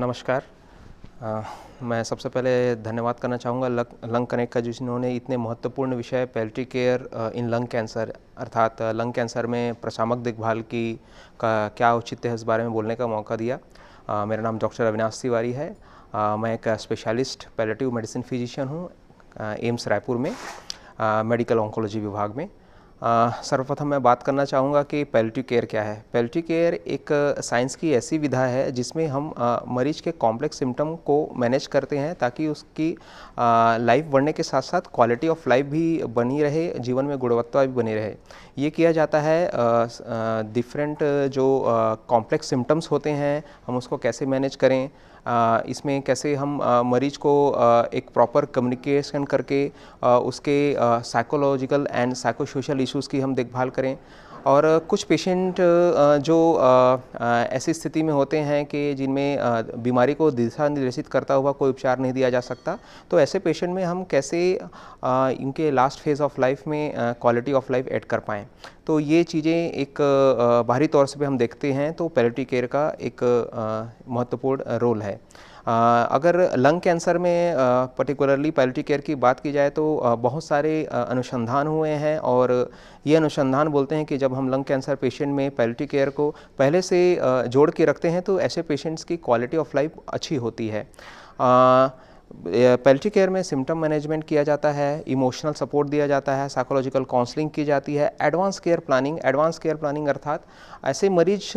नमस्कार। मैं सबसे पहले धन्यवाद करना चाहूँगा लंग कनेक्ट का, जिन्होंने इतने महत्वपूर्ण विषय पैल्टी केयर इन लंग कैंसर अर्थात लंग कैंसर में प्रशामक देखभाल की का क्या औचित्य है इस बारे में बोलने का मौका दिया। मेरा नाम डॉक्टर अविनाश तिवारी है। मैं एक स्पेशलिस्ट पैलेटिव मेडिसिन फिजिशियन हूँ एम्स रायपुर में मेडिकल ऑन्कोलॉजी विभाग में। सर्वप्रथम मैं बात करना चाहूँगा कि पैल्टिव केयर क्या है। पैल्टिव केयर एक साइंस की ऐसी विधा है जिसमें हम मरीज के कॉम्प्लेक्स सिम्टम को मैनेज करते हैं ताकि उसकी लाइफ बढ़ने के साथ साथ क्वालिटी ऑफ लाइफ भी बनी रहे, जीवन में गुणवत्ता भी बनी रहे। ये किया जाता है डिफरेंट जो कॉम्प्लेक्स सिम्टम्स होते हैं हम उसको कैसे मैनेज करें, इसमें कैसे हम मरीज को एक प्रॉपर कम्युनिकेशन करके उसके psychological and psycho social issues की हम देखभाल करें। और कुछ पेशेंट जो ऐसी स्थिति में होते हैं कि जिनमें बीमारी को दिशा निर्देशित करता हुआ कोई उपचार नहीं दिया जा सकता, तो ऐसे पेशेंट में हम कैसे इनके लास्ट फेज़ ऑफ लाइफ में क्वालिटी ऑफ लाइफ ऐड कर पाएँ। तो ये चीज़ें एक बाहरी तौर से भी हम देखते हैं, तो पैलेटिव केयर का एक महत्वपूर्ण रोल है। अगर लंग कैंसर में पर्टिकुलरली पैलेटिव केयर की बात की जाए तो बहुत सारे अनुसंधान हुए हैं, और ये अनुसंधान बोलते हैं कि जब हम लंग कैंसर पेशेंट में पैलेटिव केयर को पहले से जोड़ के रखते हैं तो ऐसे पेशेंट्स की क्वालिटी ऑफ लाइफ अच्छी होती है। पैलेटिव केयर में सिम्टम मैनेजमेंट किया जाता है, इमोशनल सपोर्ट दिया जाता है, साइकोलॉजिकल काउंसलिंग की जाती है, एडवांस केयर प्लानिंग अर्थात ऐसे मरीज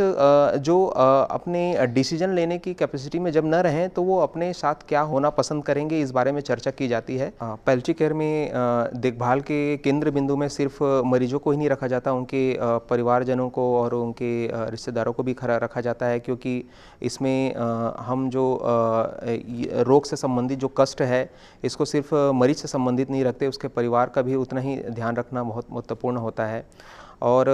जो अपने डिसीजन लेने की कैपेसिटी में जब न रहें तो वो अपने साथ क्या होना पसंद करेंगे, इस बारे में चर्चा की जाती है। पैलेटिव केयर में देखभाल के केंद्र बिंदु में सिर्फ मरीजों को ही नहीं रखा जाता, उनके परिवारजनों को और उनके रिश्तेदारों को भी रखा जाता है, क्योंकि इसमें हम जो रोग से संबंधित जो कष्ट है इसको सिर्फ मरीज से संबंधित नहीं रखते, उसके परिवार का भी उतना ही ध्यान रखना बहुत महत्वपूर्ण होता है। और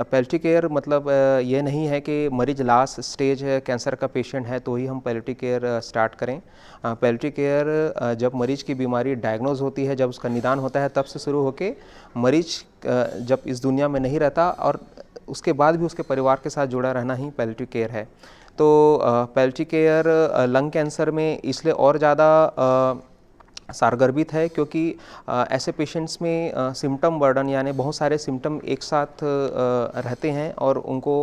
पैलेटिव केयर मतलब ये नहीं है कि मरीज लास्ट स्टेज है, कैंसर का पेशेंट है तो ही हम पैलेटिव केयर स्टार्ट करें। पैलेटिव केयर जब मरीज की बीमारी डायग्नोज होती है, जब उसका निदान होता है, तब से शुरू होकर मरीज जब इस दुनिया में नहीं रहता और उसके बाद भी उसके परिवार के साथ जुड़ा रहना ही पैलेटिव केयर है। तो पैलेटिव केयर लंग कैंसर में इसलिए और ज़्यादा सारगर्भित है क्योंकि ऐसे पेशेंट्स में सिम्टम बर्डन यानी बहुत सारे सिम्टम एक साथ रहते हैं और उनको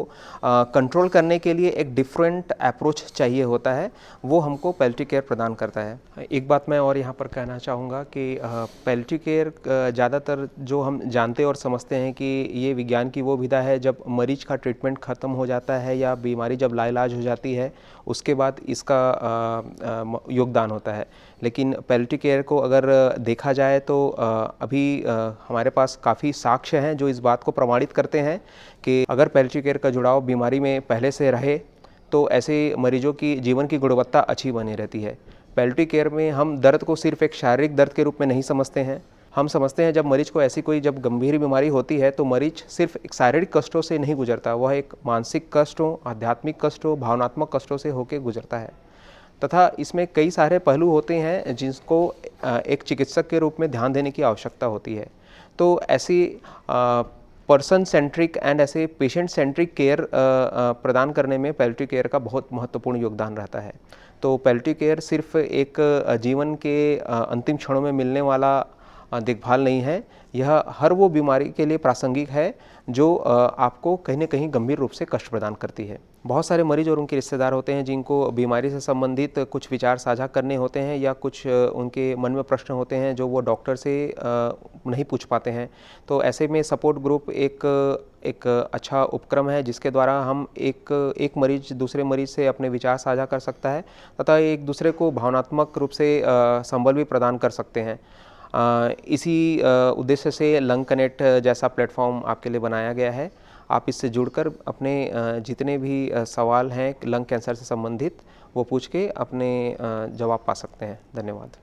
कंट्रोल करने के लिए एक डिफरेंट अप्रोच चाहिए होता है, वो हमको पैलेटिव केयर प्रदान करता है। एक बात मैं और यहाँ पर कहना चाहूँगा कि पैलेटिव केयर ज़्यादातर जो हम जानते और समझते हैं कि ये विज्ञान की वो विधा है जब मरीज का ट्रीटमेंट ख़त्म हो जाता है या बीमारी जब लाइलाज हो जाती है उसके बाद इसका योगदान होता है। लेकिन पैलेटिव केयर को अगर देखा जाए तो अभी हमारे पास काफ़ी साक्ष्य हैं जो इस बात को प्रमाणित करते हैं कि अगर पैलेटिव केयर का जुड़ाव बीमारी में पहले से रहे तो ऐसे मरीजों की जीवन की गुणवत्ता अच्छी बनी रहती है। पैलेटिव केयर में हम दर्द को सिर्फ एक शारीरिक दर्द के रूप में नहीं समझते हैं, हम समझते हैं जब मरीज को ऐसी कोई जब गंभीर बीमारी होती है तो मरीज सिर्फ एक शारीरिक कष्टों से नहीं गुजरता, वह एक मानसिक कष्टों, आध्यात्मिक कष्टों, भावनात्मक कष्टों से होकर गुजरता है। तथा इसमें कई सारे पहलू होते हैं जिसको एक चिकित्सक के रूप में ध्यान देने की आवश्यकता होती है। तो ऐसी पर्सन सेंट्रिक एंड ऐसे पेशेंट सेंट्रिक केयर प्रदान करने में पैलेटिव केयर का बहुत महत्वपूर्ण योगदान रहता है। तो पैलेटिव केयर सिर्फ एक जीवन के अंतिम क्षणों में मिलने वाला देखभाल नहीं है, यह हर वो बीमारी के लिए प्रासंगिक है जो आपको कहीं न कहीं गंभीर रूप से कष्ट प्रदान करती है। बहुत सारे मरीज और उनके रिश्तेदार होते हैं जिनको बीमारी से संबंधित कुछ विचार साझा करने होते हैं या कुछ उनके मन में प्रश्न होते हैं जो वो डॉक्टर से नहीं पूछ पाते हैं। तो ऐसे में सपोर्ट ग्रुप एक अच्छा उपक्रम है जिसके द्वारा हम एक मरीज दूसरे मरीज से अपने विचार साझा कर सकता है तथा एक दूसरे को भावनात्मक रूप से संबल भी प्रदान कर सकते हैं। इसी उद्देश्य से लंग कनेक्ट जैसा प्लेटफॉर्म आपके लिए बनाया गया है। आप इससे जुड़कर अपने जितने भी सवाल हैं लंग कैंसर से संबंधित वो पूछ के अपने जवाब पा सकते हैं। धन्यवाद।